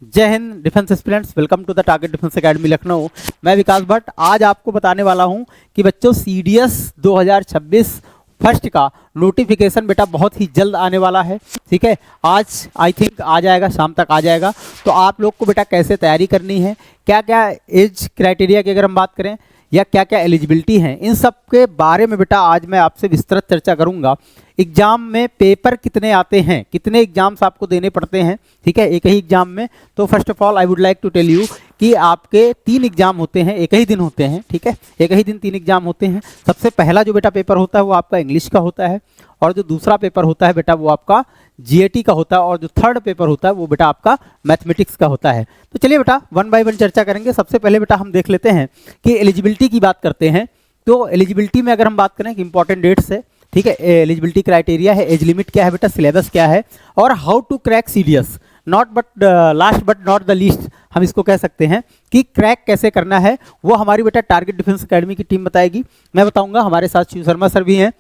जय हिंद defence aspirants, welcome to the Target Defence Academy Lucknow. मैं विकास भट्ट आज आपको बताने वाला हूं कि बच्चों सीडीएस 2026 फर्स्ट का नोटिफिकेशन बेटा बहुत ही जल्द आने वाला है। ठीक है, आज आई थिंक आ जाएगा, शाम तक आ जाएगा। तो आप लोग को बेटा कैसे तैयारी करनी है, क्या क्या एज क्राइटेरिया की अगर हम बात करें या क्या क्या एलिजिबिलिटी है, इन सब के बारे में बेटा आज मैं आपसे विस्तृत चर्चा करूंगा। एग्जाम में पेपर कितने आते हैं, कितने एग्जाम्स आपको देने पड़ते हैं, ठीक है, एक ही एग्जाम में। तो first of all I would like to tell you कि आपके 3 एग्जाम होते हैं, एक ही दिन होते हैं। ठीक है, एक ही दिन 3 एग्जाम होते हैं। सबसे पहला जो बेटा पेपर होता है वो आपका इंग्लिश का होता है, और जो दूसरा पेपर होता है बेटा वो आपका जीएटी का होता है, और जो थर्ड पेपर होता है वो बेटा आपका मैथमेटिक्स का होता है। तो चलिए बेटा वन बाय वन चर्चा करेंगे। सबसे पहले बेटा हम देख लेते हैं कि एलिजिबिलिटी की बात करते हैं। तो एलिजिबिलिटी में अगर हम बात करें कि इंपॉर्टेंट डेट्स है, ठीक है, एलिजिबिलिटी क्राइटेरिया है, एज लिमिट क्या है बेटा, सिलेबस क्या है, और how to crack CDS, not but last but not the least हम इसको कह सकते हैं कि क्रैक कैसे करना है वो हमारी बेटा टारगेट डिफेंस एकेडमी की टीम बताएगी। मैं बताऊंगा, हमारे साथ शिव शर्मा सर भी हैं,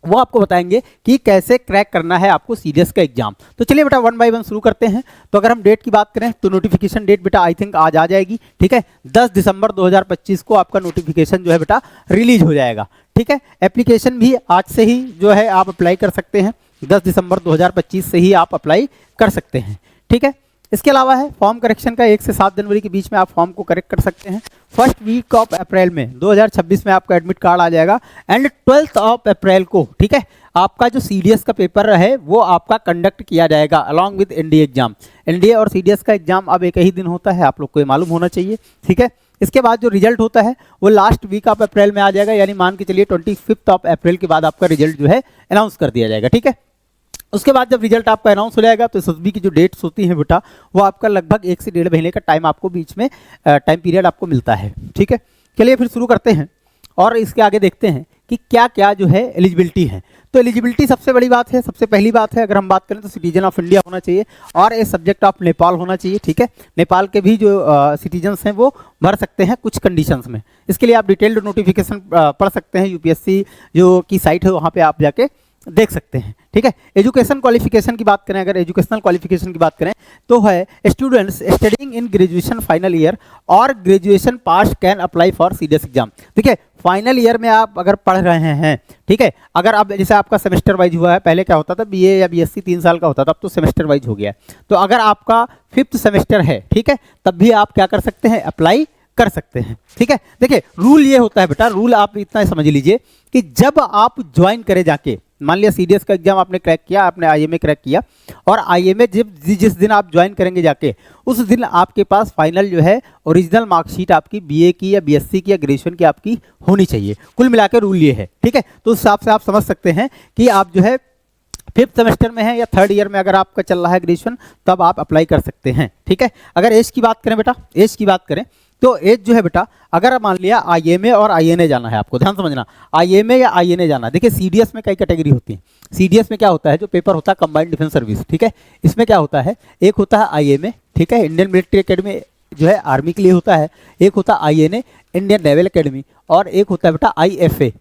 वो आपको बताएंगे कि कैसे क्रैक करना है आपको सीडीएस का एग्जाम। तो चलिए बेटा वन बाय वन शुरू करते हैं। तो अगर हम डेट की बात करें तो नोटिफिकेशन डेट बेटा आई थिंक आज आ जाएगी। ठीक है, 10 दिसंबर 2025 को आपका नोटिफिकेशन जो है बेटा रिलीज हो जाएगा। ठीक है, एप्लीकेशन भी आज से ही जो है आप अप्लाई कर सकते हैं, 10 दिसंबर 2025 से ही आप अप्लाई कर सकते हैं। ठीक है, इसके अलावा है फॉर्म करेक्शन का, 1 से 7 जनवरी के बीच में आप फॉर्म को करेक्ट कर सकते हैं। फर्स्ट वीक ऑफ अप्रैल में 2026 में आपका एडमिट कार्ड आ जाएगा, एंड 12th ऑफ अप्रैल को, ठीक है, आपका जो सीडीएस का पेपर है वो आपका कंडक्ट किया जाएगा along with NDA exam. NDA और सीडीएस का एग्जाम अब एक ही दिन होता है, आप लोग को ये मालूम होना चाहिए। ठीक है, इसके बाद जो रिजल्ट होता है वो लास्ट वीक ऑफ अप्रैल में आ जाएगा, यानी मान के चलिए 25 ऑफ अप्रैल के बाद आपका रिजल्ट जो है अनाउंस कर दिया जाएगा। ठीक है, उसके बाद जब रिजल्ट आपका अनाउंस हो जाएगा तो एसएसबी की जो डेट्स होती हैं बेटा वो आपका लगभग 1 से 1.5 महीने का टाइम आपको बीच में टाइम पीरियड आपको मिलता है। ठीक है, चलिए फिर शुरू करते हैं और इसके आगे देखते हैं कि क्या क्या जो है एलिजिबिलिटी है। तो एलिजिबिलिटी सबसे बड़ी बात है, सबसे पहली बात है अगर हम बात करें तो सिटीजन ऑफ इंडिया होना चाहिए और ए सब्जेक्ट ऑफ नेपाल होना चाहिए। ठीक है, नेपाल के भी जो सिटीजन्स हैं वो भर सकते हैं कुछ कंडीशंस में। इसके लिए आप डिटेल्ड नोटिफिकेशन पढ़ सकते हैं, यूपीएससी जो की साइट है वहाँ पे आप जाके देख सकते हैं। ठीक है, एजुकेशन क्वालिफिकेशन की बात करें, अगर एजुकेशनल क्वालिफिकेशन की बात करें तो है students studying in graduation final year और graduation pass can apply for CDS exam. ठीक है, फाइनल ईयर में आप अगर पढ़ रहे हैं, ठीक है, अगर अब जैसे आपका सेमेस्टर वाइज हुआ है, पहले क्या होता था बीए या बीएससी 3 साल का होता था, अब तो सेमेस्टर वाइज हो गया है। तो अगर आपका 5th सेमेस्टर है, ठीक है, तब भी आप क्या कर सकते हैं, अप्लाई कर सकते हैं। ठीक है, देखिए रूल ये होता है बेटा, रूल आप इतना समझ लीजिए कि जब आप ज्वाइन करें जाके, मान लिया सीडीएस का एग्जाम आपने क्रैक किया, आपने आईएमए क्रैक किया, और आईएमए जिस दिन आप ज्वाइन करेंगे जाके उस दिन आपके पास फाइनल जो है ओरिजिनल मार्कशीट आपकी बीए की या बीएससी की या ग्रेजुएशन की आपकी होनी चाहिए। कुल मिलाकर रूल ये है। ठीक है, तो उस हिसाब से आप समझ सकते हैं कि आप जो है 5th सेमेस्टर में है या 3rd ईयर में अगर आपका चल रहा है ग्रेजुएशन, तब आप अप्लाई कर सकते हैं। ठीक है, अगर एज की बात करें बेटा, एज की बात करें तो एज जो है बेटा, अगर मान लिया आईएमए और आईएनए जाना है, आपको ध्यान समझना, आईएमए या आईएनए जाना है। देखिए सीडीएस में कई कैटेगरी होती है। सीडीएस में क्या होता है, जो पेपर होता है कंबाइंड डिफेंस सर्विस, ठीक है, इसमें क्या होता है, एक होता है आईएमए, ठीक है, इंडियन मिलिट्री एकेडमी जो है आर्मी के लिए होता है, एक होता है आईएनए इंडियन नेवल एकेडमी, और एक होता है बेटा आईएफए,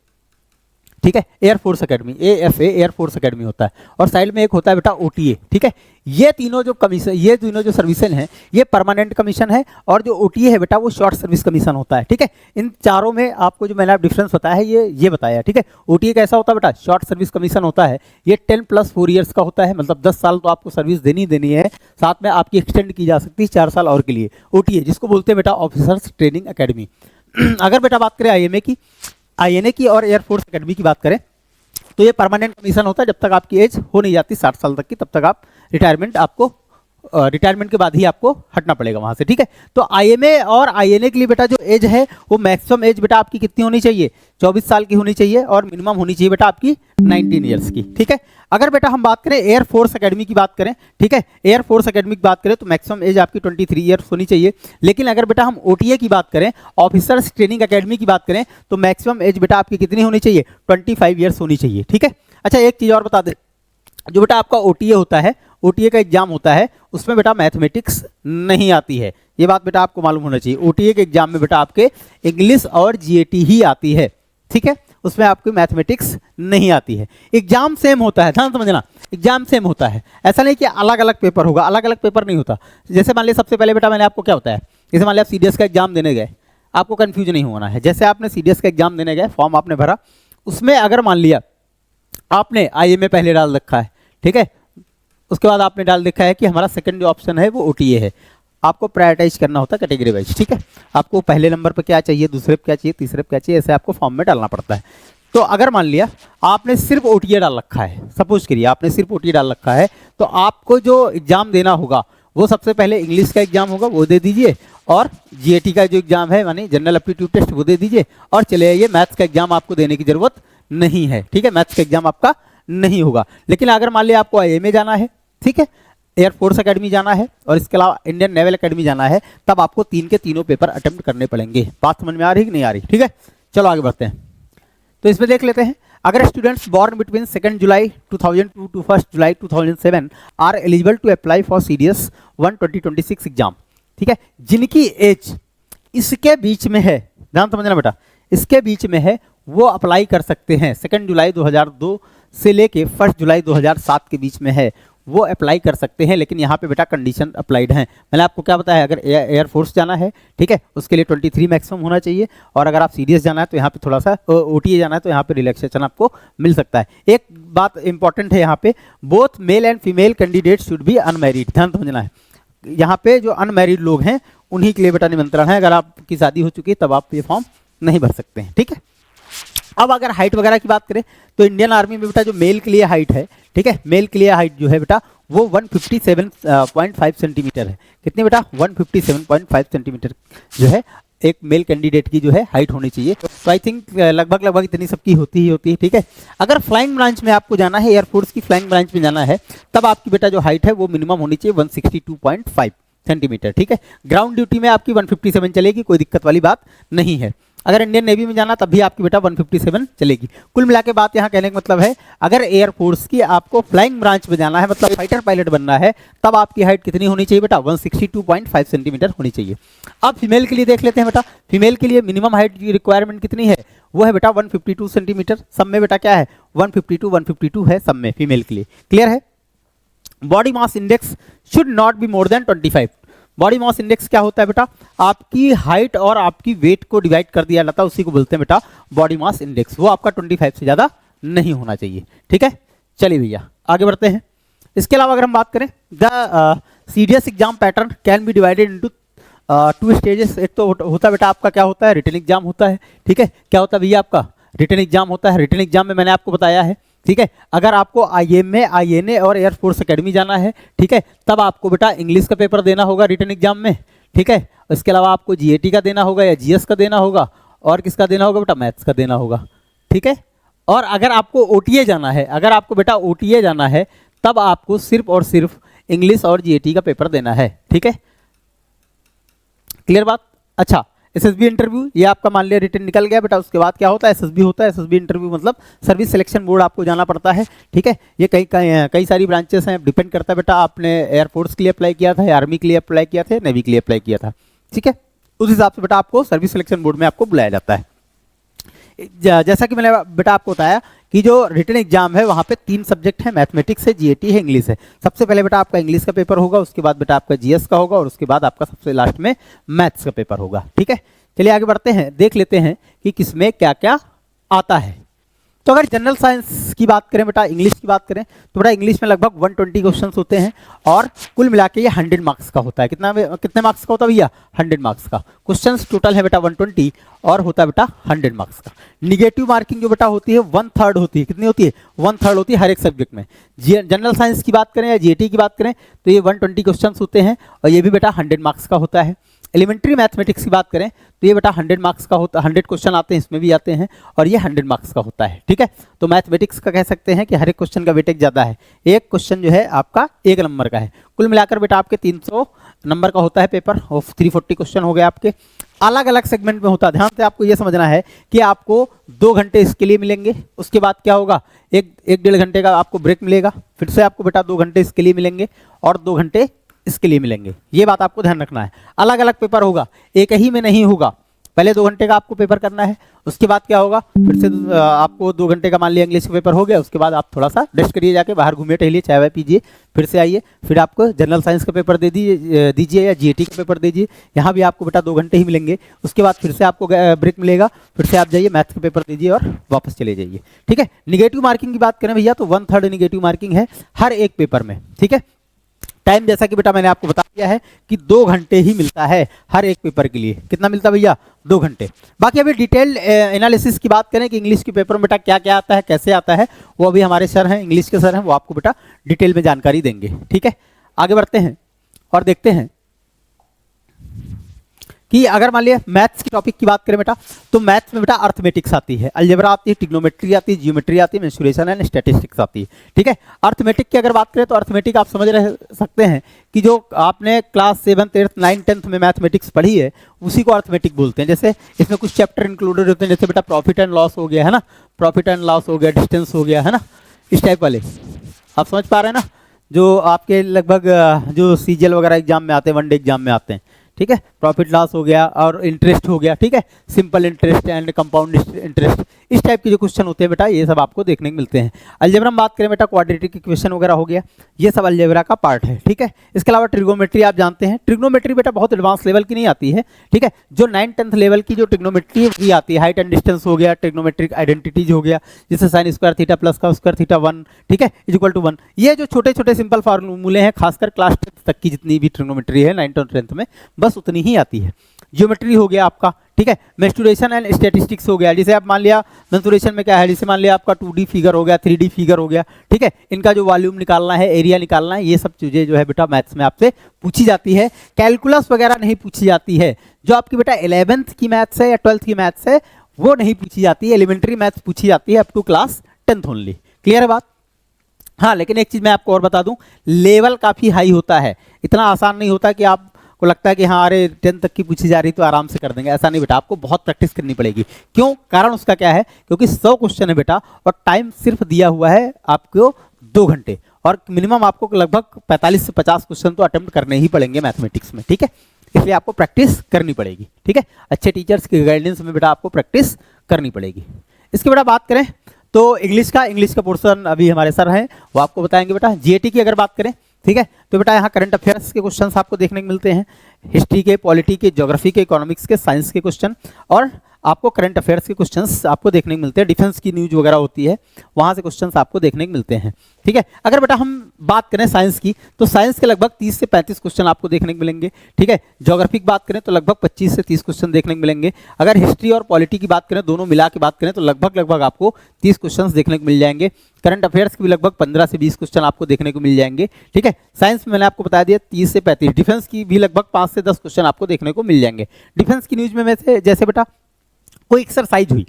ठीक है, air force academy, AFA air force academy होता है, और साइड में एक होता है बेटा ओटीए। ठीक है, ये तीनों जो कमीशन, ये तीनों जो सर्विसेज हैं ये परमानेंट कमीशन है, और जो ओटीए है बेटा वो शॉर्ट सर्विस कमीशन होता है। ठीक है, इन चारों में आपको जो मैंने डिफरेंस बताया है ये बताया। ठीक है, ओटीए कैसा होता है बेटा, शॉर्ट सर्विस कमीशन होता है, ये 10+4 ईयर्स का होता है, मतलब 10 साल तो आपको सर्विस देनी है, साथ में आपकी एक्सटेंड की जा सकती है 4 साल और के लिए। ओटीए जिसको बोलते हैं बेटा ऑफिसर्स ट्रेनिंग अकेडमी। अगर बेटा बात करें आईएनए की और एयरफोर्स एकेडमी की बात करें तो ये परमानेंट कमीशन होता है, जब तक आपकी एज हो नहीं जाती 60 साल तक की, तब तक आप रिटायरमेंट के बाद ही आपको हटना पड़ेगा वहां से। ठीक है, तो आईएमए और आईएनए के लिए बेटा जो एज है वो मैक्सिमम एज बेटा आपकी कितनी होनी चाहिए, 24 साल की होनी चाहिए, और मिनिमम होनी चाहिए बेटा आपकी 19 ईयर्स की। ठीक है, अगर बेटा हम बात करें एयरफोर्स एकेडमी की बात करें, ठीक है, एयरफोर्स एकेडमी की बात करें तो मैक्सिमम एज आपकी 23 ईयर्स होनी चाहिए। लेकिन अगर बेटा हम ओटीए की बात करें, ऑफिसर्स ट्रेनिंग अकेडमी की बात करें, तो मैक्सिमम एज बेटा आपकी कितनी होनी चाहिए, 25 ईयर्स होनी चाहिए। ठीक है, अच्छा एक चीज़ और बता दें, जो बेटा आपका ओटीए होता है, ओटीए का एग्जाम होता है, उसमें बेटा मैथमेटिक्स नहीं आती है, ये बात बेटा आपको मालूम होना चाहिए। ओटीए के एग्जाम में बेटा आपके इंग्लिश और जीएटी ही आती है। ठीक है, उसमें आपकी मैथमेटिक्स नहीं आती है। एग्जाम सेम होता है, ध्यान समझना, एग्जाम सेम होता है, ऐसा नहीं कि अलग अलग पेपर होगा, अलग अलग पेपर नहीं होता। जैसे मान लिया सबसे पहले बेटा मैंने आपको क्या होता है, जैसे मान लिया आप सीडीएस का एग्जाम देने गए, आपको कन्फ्यूज नहीं होना है। जैसे आपने सीडीएस का एग्जाम देने गए, फॉर्म आपने भरा, उसमें अगर मान लिया आपने आईएमए पहले डाल रखा है, ठीक है, उसके बाद आपने डाल देखा है कि हमारा सेकंड जो ऑप्शन है वो ओटीए है, आपको प्रायोरिटाइज करना होता है कैटेगरी वाइज, ठीक है। आपको पहले नंबर पर क्या चाहिए, दूसरे पे क्या चाहिए, तीसरे पे क्या चाहिए, ऐसे आपको फॉर्म में डालना पड़ता है। तो अगर मान लिया आपने सिर्फ ओटीए डाल रखा है, सपोज करिए आपने सिर्फ ओटीए डाल रखा है, तो आपको जो एग्जाम देना होगा वो सबसे पहले इंग्लिश का एग्जाम होगा, वो दे दीजिए, और जीएटी का जो एग्जाम है मानी जनरल एप्टीट्यूड टेस्ट वो दे दीजिए, और चले आइए मैथ्स का एग्जाम आपको देने की जरूरत नहीं है, ठीक है, मैथ्स का एग्जाम आपका नहीं होगा। लेकिन अगर मान लिया आपको आईएमए जाना है, ठीक है, एयरफोर्स एकेडमी जाना है, और इसके अलावा इंडियन नेवल एकेडमी जाना है, तब आपको तीन के तीनों पेपर अटेम्प्ट करने पड़ेंगे। बात समझ में आ रही कि नहीं आ रही, ठीक है। चलो आगे बढ़ते हैं। तो इसमें देख लेते हैं, अगर students born between 2 July 2002 to 1 July 2007 are eligible to apply for CDS 1 2026 exam, ठीक है, जिनकी एज इसके बीच में है, ध्यान समझना बेटा, इसके बीच में है, वो अप्लाई कर सकते हैं। 2 जुलाई 2002 से लेके 1 जुलाई 2007 के बीच में है, वो अप्लाई कर सकते हैं। लेकिन यहाँ पे बेटा कंडीशन अप्लाइड हैं। मैंने आपको क्या बताया, अगर एयरफोर्स जाना है, ठीक है, उसके लिए 23 मैक्सिमम होना चाहिए, और अगर आप सीडीएस जाना है तो यहाँ पे थोड़ा सा ओटीए जाना है तो यहाँ पे रिलैक्सेशन आपको मिल सकता है। एक बात इंपॉर्टेंट है यहाँ पे, both male and female candidate should be unmarried, ध्यान समझना है। यहाँ पे जो अनमैरिड लोग हैं उन्हीं के लिए बेटा निमंत्रण है, अगर आपकी शादी हो चुकी है तब आप ये फॉर्म नहीं भर सकते हैं, ठीक है। अब अगर हाइट वगैरह की बात करें तो इंडियन आर्मी में बेटा जो मेल के लिए हाइट है, ठीक है, मेल के लिए हाइट जो है बेटा वो 157.5 सेंटीमीटर है। कितनी बेटा, 157.5 सेंटीमीटर जो है एक मेल कैंडिडेट की जो है हाइट होनी चाहिए। तो आई थिंक लगभग इतनी सबकी होती है, ठीक है। अगर फ्लाइंग ब्रांच में आपको जाना है, एयरफोर्स की फ्लाइंग ब्रांच में जाना है, तब आपकी बेटा जो हाइट है वो मिनिमम होनी चाहिए 162.5 सेंटीमीटर, ठीक है। ग्राउंड ड्यूटी में आपकी 157 चलेगी, कोई दिक्कत वाली बात नहीं है। अगर इंडियन नेवी में जाना तब भी आपकी बेटा 157 चलेगी। कुल मिला के बात यहाँ कहने का मतलब है, अगर एयरफोर्स की आपको फ्लाइंग ब्रांच में जाना है, मतलब फाइटर पायलट बनना है, तब आपकी हाइट कितनी होनी चाहिए बेटा, 162.5 सेंटीमीटर होनी चाहिए। अब फीमेल के लिए देख लेते हैं बेटा, फीमेल के लिए मिनिमम हाइट की रिक्वायरमेंट कितनी है, वो है बेटा 152 सेंटीमीटर। सब में बेटा क्या है, 152 है सब में फीमेल के लिए, क्लियर है। Body mass index should not be more than 25। Body mass index क्या होता है बेटा, आपकी हाइट और आपकी वेट को डिवाइड कर दिया जाता है, उसी को बोलते हैं बेटा बॉडी मास इंडेक्स। वो आपका 25 से ज़्यादा नहीं होना चाहिए, ठीक है। चलिए भैया आगे बढ़ते हैं। इसके अलावा अगर हम बात करें, the CDS exam pattern can be divided into 2 stages. एक तो होता है बेटा आपका क्या होता है, रिटन एग्जाम होता है, ठीक है। क्या होता है भैया, आपका रिटन एग्जाम होता है। रिटन एग्जाम में मैंने आपको बताया है, ठीक है, अगर आपको आईएमए, आईएनए और एयरफोर्स एकेडमी जाना है, ठीक है, तब आपको बेटा इंग्लिश का पेपर देना होगा रिटन एग्जाम में, ठीक है। इसके अलावा आपको जीएटी का देना होगा या जीएस का देना होगा, और किसका देना होगा बेटा, मैथ्स का देना होगा, ठीक है। और अगर आपको ओटीए जाना है, अगर आपको बेटा ओटीए जाना है, तब आपको सिर्फ और सिर्फ इंग्लिश और जीएटी का पेपर देना है, ठीक है, क्लियर बात। अच्छा, एसएसबी इंटरव्यू, ये आपका मान लिया रिटन निकल गया बेटा, उसके बाद क्या होता है, एसएसबी होता है। एसएसबी इंटरव्यू मतलब सर्विस सिलेक्शन बोर्ड आपको जाना पड़ता है, ठीक है। ये कई सारी ब्रांचेस हैं, डिपेंड करता है बेटा आपने एयरफोर्स के लिए अप्लाई किया था, आर्मी के लिए अप्लाई किया था, नेवी के लिए अप्लाई किया था, ठीक है। उस हिसाब से बेटा आपको सर्विस सिलेक्शन बोर्ड में आपको बुलाया जाता है। जैसा कि मैंने बेटा आपको बताया कि जो रिटन एग्जाम है वहाँ पे 3 सब्जेक्ट हैं, मैथमेटिक्स है, जीएटी है, इंग्लिश है। सबसे पहले बेटा आपका इंग्लिश का पेपर होगा, उसके बाद बेटा आपका जीएस का होगा, और उसके बाद आपका सबसे लास्ट में मैथ्स का पेपर होगा, ठीक है। चलिए आगे बढ़ते हैं, देख लेते हैं कि किसमें क्या क्या आता है। तो अगर जनरल साइंस की बात करें बेटा, इंग्लिश की बात करें, तो बेटा इंग्लिश में लगभग 120 क्वेश्चंस होते हैं, और कुल मिला के ये 100 मार्क्स का होता है। कितने मार्क्स का होता है भैया, 100 मार्क्स का। क्वेश्चंस टोटल है बेटा 120, और होता है बेटा 100 मार्क्स का। निगेटिव मार्किंग जो बेटा होती है 1/3 होती है। कितनी होती है, 1/3 होती है हर एक सब्जेक्ट में। जनरल साइंस की बात करें या जीएटी की बात करें तो ये 120 क्वेश्चन होते हैं, और ये भी बेटा 100 मार्क्स का होता है। एलिमेंट्री मैथमेटिक्स की बात करें तो ये बेटा 100 मार्क्स का होता है, 100 क्वेश्चन आते हैं, इसमें भी आते हैं, और ये 100 मार्क्स का होता है, ठीक है। तो मैथमेटिक्स का कह सकते हैं कि हर एक क्वेश्चन का वेटेज ज़्यादा है। एक क्वेश्चन जो है आपका 1 नंबर का है। कुल मिलाकर बेटा आपके 300 नंबर का होता है पेपर, और 340 क्वेश्चन हो गए आपके। अलग अलग सेगमेंट में होता है, ध्यान से आपको ये समझना है कि आपको 2 घंटे इसके लिए मिलेंगे, उसके बाद क्या होगा, एक 1.5 घंटे का आपको ब्रेक मिलेगा, फिर से आपको बेटा 2 घंटे इसके लिए मिलेंगे, और 2 घंटे इसके लिए मिलेंगे। ये बात आपको ध्यान रखना है। अलग अलग पेपर होगा, एक ही में नहीं होगा, पहले 2 घंटे का आपको पेपर करना है, उसके बाद क्या होगा, फिर से आपको 2 घंटे का मान लिया इंग्लिश का पेपर हो गया, उसके बाद आप थोड़ा सा रेस्ट करिए, जाके बाहर घूमिए टहलिए, चाय वाय पीजिए, फिर से आइए, फिर आपको जनरल साइंस का पेपर दीजिए या जीएटी का पेपर दीजिए। यहाँ भी आपको बेटा 2 घंटे ही मिलेंगे, उसके बाद फिर से आपको ब्रेक मिलेगा, फिर से आप जाइए मैथ्स का पेपर दीजिए और वापस चले जाइए। ठीक है, निगेटिव मार्किंग की बात करें भैया तो 1/3 निगेटिव मार्किंग है हर एक पेपर में। ठीक है, टाइम जैसा कि बेटा मैंने आपको बता दिया है कि 2 घंटे ही मिलता है हर एक पेपर के लिए। कितना मिलता है भैया? 2 घंटे। बाकी अभी डिटेल्ड एनालिसिस की बात करें कि इंग्लिश के पेपर में बेटा क्या क्या आता है, कैसे आता है, वो अभी हमारे सर हैं, इंग्लिश के सर हैं, वो आपको बेटा डिटेल में जानकारी देंगे। ठीक है, आगे बढ़ते हैं और देखते हैं कि अगर मान लिया मैथ्स की टॉपिक की बात करें बेटा, तो मैथ्स में बेटा अर्थमेटिक्स आती है, अलजेब्रा आती है, ट्रिग्नोमेट्री आती है, जियोमेट्री आती है, मेंसुरेशन एंड स्टैटिस्टिक्स आती है। ठीक है, अर्थमेटिक की अगर बात करें तो अर्थमेटिक आप समझ रह सकते हैं कि जो आपने class 7th 8th 9th 10th में मैथमेटिक्स पढ़ी है उसी को अर्थमेटिक बोलते हैं। जैसे इसमें कुछ चैप्टर इंक्लूडेड होते हैं, जैसे बेटा प्रॉफिट एंड लॉस हो गया है ना, प्रॉफिट एंड लॉस हो गया, डिस्टेंस हो गया है ना, इस टाइप वाले आप समझ पा रहे हैं ना, जो आपके लगभग जो सीजीएल वगैरह एग्जाम में आते हैं, वनडे एग्जाम में आते हैं। ठीक है, प्रॉफिट लॉस हो गया और इंटरेस्ट हो गया। ठीक है, simple interest and compound interest, इस टाइप के जो क्वेश्चन होते हैं बेटा ये सब आपको देखने को मिलते हैं। अलजेब्रा में बात करें बेटा, क्वाड्रेटिक इक्वेशन वगैरह हो गया, ये सब अलजेब्रा का पार्ट है। ठीक है, इसके अलावा ट्रिग्नोमेट्री आप जानते हैं, ट्रिग्नोमेट्री बेटा बहुत एडवांस लेवल की नहीं आती है। ठीक है, जो 9th 10th लेवल की जो ट्रिग्नोमेट्री वही आती है, हाइट एंड डिस्टेंस हो गया, ट्रिग्नोमेट्रिक आइडेंटिटीज हो गया, जैसे साइन स्क्वायर थीटा प्लस का स्क्वायर थीटा 1, ठीक है, इक्वल टू 1। ये जो छोटे छोटे सिंपल फार्मूले हैं, खासकर क्लास 10th तक की जितनी भी ट्रिग्नोमेट्री है 9th और 10th में, बस उतनी ही आती है। ज्योमेट्री हो गया आपका। ठीक है, मेंस्ट्रुएशन एंड स्टैटिस्टिक्स हो गया, जैसे आप मान लिया मेंस्ट्रुएशन में क्या है, जैसे मान लिया आपका 2D फिगर हो गया, 3D फिगर हो गया। ठीक है, इनका जो वॉल्यूम निकालना है, एरिया निकालना है, ये सब चीजें जो है बेटा मैथ्स में आपसे पूछी जाती है। कैलकुलस वगैरह नहीं पूछी जाती है, जो आपकी बेटा 11th की मैथ्स है या 12th की मैथ्स है वो नहीं पूछी जाती है, एलिमेंट्री मैथ्स पूछी जाती है up to class 10th only. Clear है बात? हाँ, लेकिन एक चीज मैं आपको और बता दूं, लेवल काफी हाई होता है, इतना आसान नहीं होता कि आप को लगता है कि हाँ अरे 10th तक की पूछी जा रही तो आराम से कर देंगे, ऐसा नहीं बेटा, आपको बहुत प्रैक्टिस करनी पड़ेगी। क्यों? कारण उसका क्या है, क्योंकि 100 क्वेश्चन है बेटा और टाइम सिर्फ दिया हुआ है आपको 2 घंटे, और मिनिमम आपको लगभग 45 से 50 क्वेश्चन तो अटेम्प्ट करने ही पड़ेंगे मैथमेटिक्स में। ठीक है, इसलिए आपको प्रैक्टिस करनी पड़ेगी। ठीक है, अच्छे टीचर्स की गाइडेंस में बेटा आपको प्रैक्टिस करनी पड़ेगी। इसकी बेटा बात करें तो इंग्लिश का पोर्शन अभी हमारे सर हैं, वो आपको बताएंगे बेटा। जीएटी की अगर बात करें, ठीक है, तो बेटा यहाँ करंट अफेयर्स के क्वेश्चंस आपको देखने को मिलते हैं, हिस्ट्री के, पॉलिटी के, ज्योग्राफी के, इकोनॉमिक्स के, साइंस के क्वेश्चन, और आपको करंट अफेयर्स के क्वेश्चंस आपको देखने को मिलते हैं। डिफेंस की न्यूज वगैरह होती है, वहाँ से क्वेश्चंस आपको देखने को मिलते हैं। ठीक है, अगर बेटा हम बात करें साइंस की, तो साइंस के लगभग 30 से 35 क्वेश्चन आपको देखने को मिलेंगे। ठीक है, ज्योग्राफी की बात करें तो लगभग 25 से 30 क्वेश्चन देखने को मिलेंगे। अगर हिस्ट्री और पॉलिटी की बात करें, दोनों मिला के बात करें तो लगभग आपको 30 क्वेश्चन देखने को मिल जाएंगे। करंट अफेयर्स के भी लगभग 15 से 20 क्वेश्चन आपको देखने को मिल जाएंगे। ठीक है, साइंस में मैंने आपको बता दिया 30 से 35, डिफेंस की भी लगभग 5 से 10 क्वेश्चन आपको देखने को मिल जाएंगे। डिफेंस की न्यूज में से जैसे बेटा कोई एक्सरसाइज हुई,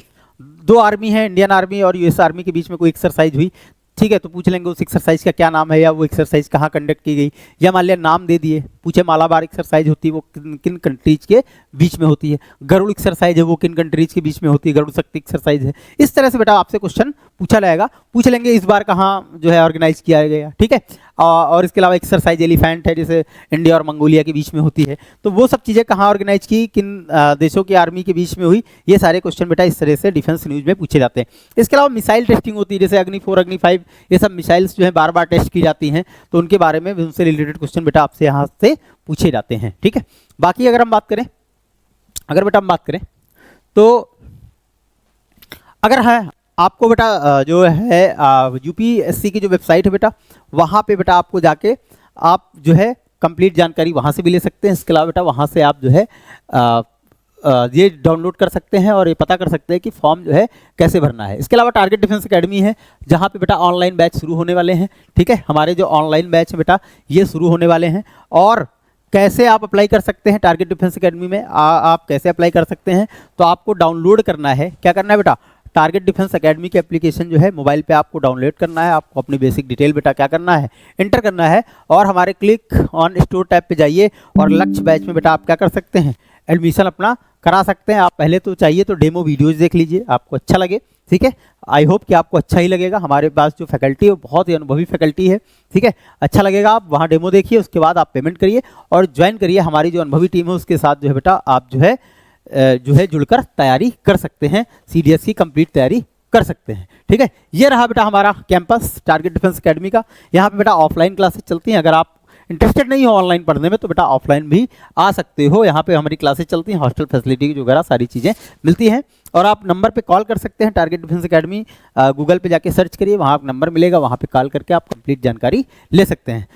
2 आर्मी है, इंडियन आर्मी और यूएस आर्मी के बीच में कोई एक्सरसाइज हुई, ठीक है, तो पूछ लेंगे उस एक्सरसाइज का क्या नाम है, या वो एक्सरसाइज कहाँ कंडक्ट की गई, या मान लिया नाम दे दिए, पूछे मालाबार एक्सरसाइज होती है वो किन किन कंट्रीज के बीच में होती है, गरुड़ एक्सरसाइज है वो किन कंट्रीज के बीच में होती है, गरुड़ शक्ति एक्सरसाइज है। इस तरह से बेटा आपसे क्वेश्चन पूछा जाएगा, पूछ लेंगे इस बार कहाँ जो है ऑर्गेनाइज किया गया। ठीक है, और इसके अलावा एक्सरसाइज एलिफेंट है, जैसे इंडिया और मंगोलिया के बीच में होती है, तो वो सब चीज़ें कहाँ ऑर्गेनाइज की, किन देशों की आर्मी के बीच में हुई, ये सारे क्वेश्चन बेटा इस तरह से डिफेंस न्यूज में पूछे जाते हैं। इसके अलावा मिसाइल टेस्टिंग होती है, जैसे अग्नि 4 अग्नि 5, ये सब मिसाइल्स जो है बार बार टेस्ट की जाती हैं, तो उनके बारे में उनसे रिलेटेड क्वेश्चन बेटा आपसे यहाँ से पूछे जाते हैं। ठीक है, बाकी अगर हम बात करें तो अगर है आपको बेटा जो है यूपीएससी की जो वेबसाइट है बेटा, वहाँ पे बेटा आपको जाके आप जो है कंप्लीट जानकारी वहाँ से भी ले सकते हैं। इसके अलावा बेटा वहाँ से आप जो है ये डाउनलोड कर सकते हैं और ये पता कर सकते हैं कि फॉर्म जो है कैसे भरना है। इसके अलावा टारगेट डिफेंस एकेडमी है, जहाँ पे बेटा ऑनलाइन बैच शुरू होने वाले हैं। ठीक है, हमारे जो ऑनलाइन बैच है बेटा ये शुरू होने वाले हैं, और कैसे आप अप्लाई कर सकते हैं टारगेट डिफेंस एकेडमी में, आप कैसे अप्लाई कर सकते हैं, तो आपको डाउनलोड करना है, क्या करना है बेटा, टारगेट डिफेंस एकेडमी की एप्लीकेशन जो है मोबाइल पे आपको डाउनलोड करना है। आपको अपनी बेसिक डिटेल बेटा क्या करना है, एंटर करना है, और हमारे क्लिक ऑन स्टोर टैब पे जाइए, और लक्ष्य बैच में बेटा आप क्या कर सकते हैं, एडमिशन अपना करा सकते हैं। आप पहले तो चाहिए तो डेमो वीडियोज़ देख लीजिए, आपको अच्छा लगे। ठीक है, आई होप कि आपको अच्छा ही लगेगा। हमारे पास जो फैकल्टी है वो बहुत ही अनुभवी फैकल्टी है। ठीक है, अच्छा लगेगा, आप वहाँ डेमो देखिए, उसके बाद आप पेमेंट करिए और ज्वाइन करिए हमारी जो अनुभवी टीम है उसके साथ जो है बेटा आप जो है जो है जुड़कर तैयारी कर सकते हैं, सीडीएस की कंप्लीट तैयारी कर सकते हैं। ठीक है, ये रहा बेटा हमारा कैंपस टारगेट डिफेंस एकेडमी का। यहाँ पे बेटा ऑफलाइन क्लासेस चलती हैं, अगर आप इंटरेस्टेड नहीं हो ऑनलाइन पढ़ने में तो बेटा ऑफलाइन भी आ सकते हो। यहाँ पे हमारी क्लासेस चलती हैं, हॉस्टल फैसिलिटी वगैरह सारी चीज़ें मिलती हैं। और आप नंबर पे कॉल कर सकते हैं, टारगेट डिफेंस एकेडमी गूगल पे जाके सर्च करिए, वहाँ नंबर मिलेगा, वहाँ पे कॉल करके आप कंप्लीट जानकारी ले सकते हैं।